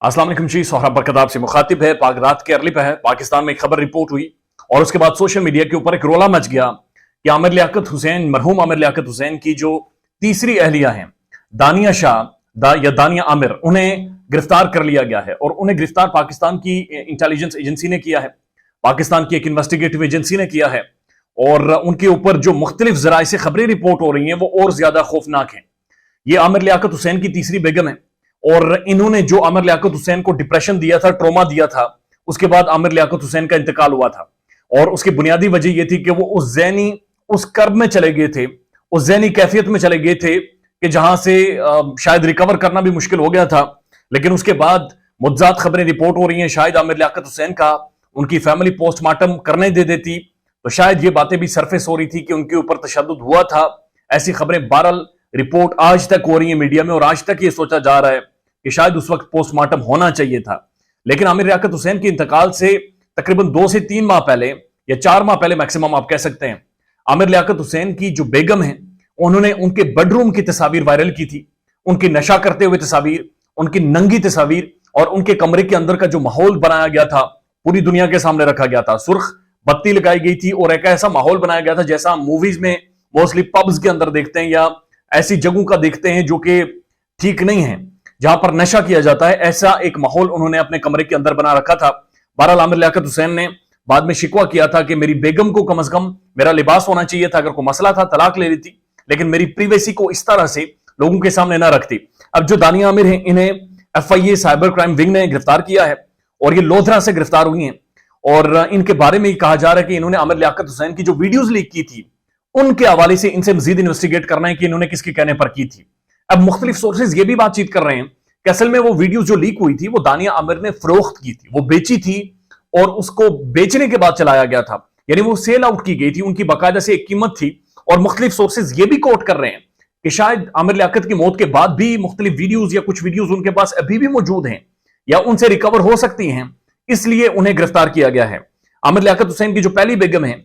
अस्सलाम वालेकुम जी। सोहराब बरकत आपसे मुखातिब है। पाक रात के अर्ली पे है, पाकिस्तान में एक खबर रिपोर्ट हुई और उसके बाद सोशल मीडिया के ऊपर एक रोला मच गया कि आमिर लियाकत हुसैन, मरहूम आमिर लियाकत हुसैन की जो तीसरी अहलिया हैं दानिया शाह या दानिया आमिर, उन्हें गिरफ्तार कर लिया गया है। और उन्हें गिरफ्तार पाकिस्तान की इंटेलिजेंस एजेंसी ने किया है, पाकिस्तान की एक इन्वेस्टिगेटिव एजेंसी ने किया है। और उनके ऊपर जो मुख्तलिफ जराए से खबरें रिपोर्ट हो रही हैं वो और ज्यादा खौफनाक हैं। ये आमिर लियाकत हुसैन की तीसरी बेगम है और इन्होंने जो आमिर लियाकत हुसैन को डिप्रेशन दिया था, ट्रोमा दिया था, उसके बाद आमिर लियाकत हुसैन का इंतकाल हुआ था। और उसकी बुनियादी वजह यह थी कि वो उस कर्ब में चले गए थे, उस ज़हनी कैफियत में चले गए थे कि जहां से शायद रिकवर करना भी मुश्किल हो गया था। लेकिन उसके बाद मुज्जात खबरें रिपोर्ट हो रही हैं, शायद आमिर लियाकत हुसैन का उनकी फैमिली पोस्टमार्टम करने दे देती तो शायद ये बातें भी सरफेस हो रही थी कि उनके ऊपर तशद्दुद हुआ था। ऐसी खबरें बहरहाल रिपोर्ट आज तक हो रही है मीडिया में और आज तक ये सोचा जा रहा है कि शायद उस वक्त पोस्टमार्टम होना चाहिए था। लेकिन आमिर लियाकत हुसैन के इंतकाल से तकरीबन 2 से 3 माह पहले या 4 माह पहले मैक्सिमम आप कह सकते हैं, आमिर लियाकत हुसैन की जो बेगम है उन्होंने उनके बेडरूम की तस्वीर वायरल की थी, उनकी नशा करते हुए तस्वीर, उनकी नंगी तस्वीर और उनके कमरे के अंदर का जो माहौल बनाया गया था पूरी दुनिया के सामने रखा गया था। सुर्ख बत्ती लगाई गई थी और एक ऐसा माहौल बनाया गया था जैसा मूवीज में मोस्टली पब्स के अंदर देखते हैं या ऐसी जगहों का देखते हैं जो कि ठीक नहीं है, जहां पर नशा किया जाता है। ऐसा एक माहौल उन्होंने अपने कमरे के अंदर बना रखा था। बहरहाल आमिर लियाकत हुसैन ने बाद में शिकवा किया था कि मेरी बेगम को कम से कम मेरा लिबास होना चाहिए था, अगर कोई मसला था तलाक ले लेती, लेकिन मेरी प्रीवेसी को इस तरह से लोगों के सामने ना रखती। अब जो दानिया आमिर हैं इन्हें FIA साइबर क्राइम विंग ने गिरफ्तार किया है और ये लोधरा से गिरफ्तार हुई हैं। और इनके बारे में कहा जा रहा है कि इन्होंने आमिर लियाकत हुसैन की जो वीडियोस लीक की थी उनके हवाले से इनसे मजीद इन्वेस्टिगेट करना है कि इन्होंने किसके कहने पर की थी। अब मुख्तलिफ सोर्सेज ये भी बातचीत कर रहे हैं कि असल में वो वीडियो जो लीक हुई थी वो दानिया आमिर ने फरोख्त की थी, वो बेची थी और उसको बेचने के बाद चलाया गया था, यानी वो सेल आउट की गई थी, उनकी बाकायदा से एक कीमत थी। और मुख्तलिफ सोर्सेज ये भी कोट कर रहे हैं कि शायद आमिर लियाकत की मौत के बाद भी मुख्तलिफ वीडियोज या कुछ वीडियोज उनके पास अभी भी मौजूद हैं या उनसे रिकवर हो सकती हैं, इसलिए उन्हें गिरफ्तार किया गया है। आमिर लियाकत हुसैन की जो पहली बेगम है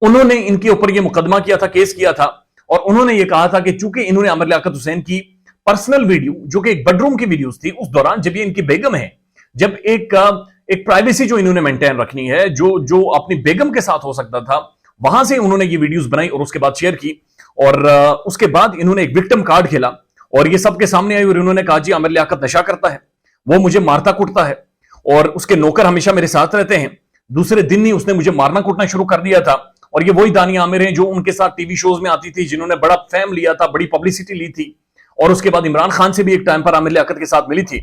उन्होंने इनके ऊपर यह मुकदमा किया था, केस किया था और उन्होंने ये कहा था कि चूंकि इन्होंने आमिर लियाकत हुसैन की पर्सनल वीडियो जो कि एक बेडरूम की वीडियोस थी, उस दौरान जब ये इनकी बेगम है, जब एक प्राइवेसी जो इन्होंने मेंटेन रखनी है, जो अपनी बेगम के साथ हो सकता था, वहां से उन्होंने ये वीडियोस बनाई और उसके बाद शेयर की। और उसके बाद इन्होंने एक विक्टिम कार्ड खेला और ये सबके सामने आई और इन्होंने कहा जी आमिर लियाकत नशा करता है, वो मुझे मारता कुटता है और उसके नौकर हमेशा मेरे साथ रहते हैं। दूसरे दिन ही उसने मुझे मारना कूटना शुरू कर दिया था। और ये वही दानिया आमिर हैं जो उनके साथ टीवी शोज में आती थी, जिन्होंने बड़ा फेम लिया था, बड़ी पब्लिसिटी ली थी और उसके बाद इमरान खान से भी एक टाइम पर आमिर लियाकत के साथ मिली थी।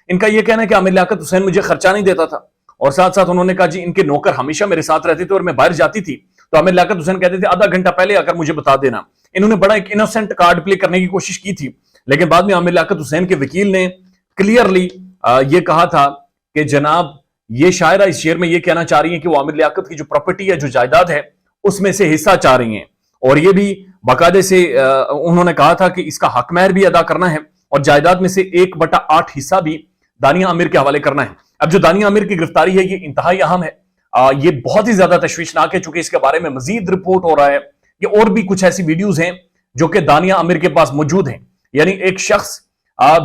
इनका यह कहना है कि आमिर लियाकत हुसैन मुझे खर्चा नहीं देता था और साथ साथ उन्होंने कहा जी इनके नौकर हमेशा मेरे साथ रहते थे और मैं बाहर जाती थी तो आमिर लियाकत हुसैन कहते थे आधा घंटा पहले आकर मुझे बता देना। इन्होंने बड़ा एक इनोसेंट कार्ड प्ले करने की कोशिश की थी, लेकिन बाद में आमिर लियाकत हुसैन के वकील ने क्लियरली ये कहा था कि जनाब ये शायरा इस शेर में ये कहना चाह रही है कि वो आमिर लियाकत की जो प्रॉपर्टी है, जो जायदाद है, उसमें से हिस्सा चाह रही हैं। और ये भी बाकायदे से उन्होंने कहा था कि इसका हक महर भी अदा करना है और जायदाद में से 1/8 हिस्सा भी दानिया आमिर के हवाले करना है। अब जो दानिया आमिर की गिरफ्तारी है ये इंतहाई अहम है, ये बहुत ही ज्यादा तशवीशनाक है, चूंकि इसके बारे में मजीद रिपोर्ट हो रहा है कि और भी कुछ ऐसी वीडियोज हैं जो कि दानिया आमिर के पास मौजूद हैं। यानी एक शख्स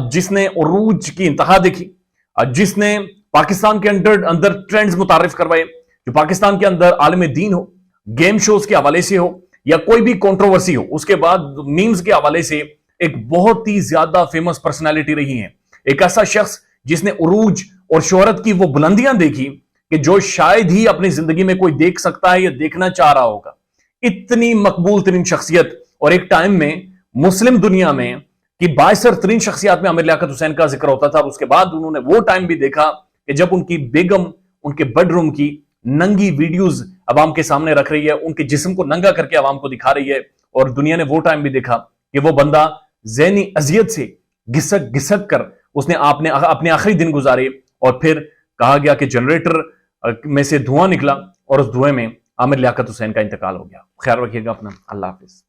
जिसने उरूज की इंतहा देखी, जिसने पाकिस्तान के अंदर ट्रेंड्स मुतारिफ करवाए, जो पाकिस्तान के अंदर आलम दीन हो, गेम शोज के हवाले से हो या कोई भी कंट्रोवर्सी हो, उसके बाद मीम्स के हवाले से एक बहुत ही ज्यादा फेमस पर्सनालिटी रही है। एक ऐसा शख्स जिसने उरूज और शोहरत की वो बुलंदियां देखी कि जो शायद ही अपनी जिंदगी में कोई देख सकता है या देखना चाह रहा होगा। इतनी मकबूल तरीन शख्सियत और एक टाइम में मुस्लिम दुनिया में कि बाइसर तरीन शख्सियत में आमिर लियाकत हुसैन का जिक्र होता था। उसके बाद उन्होंने वो टाइम भी देखा कि जब उनकी बेगम उनके बेडरूम की नंगी वीडियोस अवाम के सामने रख रही है, उनके जिस्म को नंगा करके अवाम को दिखा रही है। और दुनिया ने वो टाइम भी देखा कि वो बंदा ज़हनी अजियत से घिसक घिसक कर उसने अपने आखिरी दिन गुजारे और फिर कहा गया कि जनरेटर में से धुआं निकला और उस धुएं में आमिर लियाकत हुसैन का इंतकाल हो गया। ख्याल रखिएगा अपना। अल्लाह हाफिज।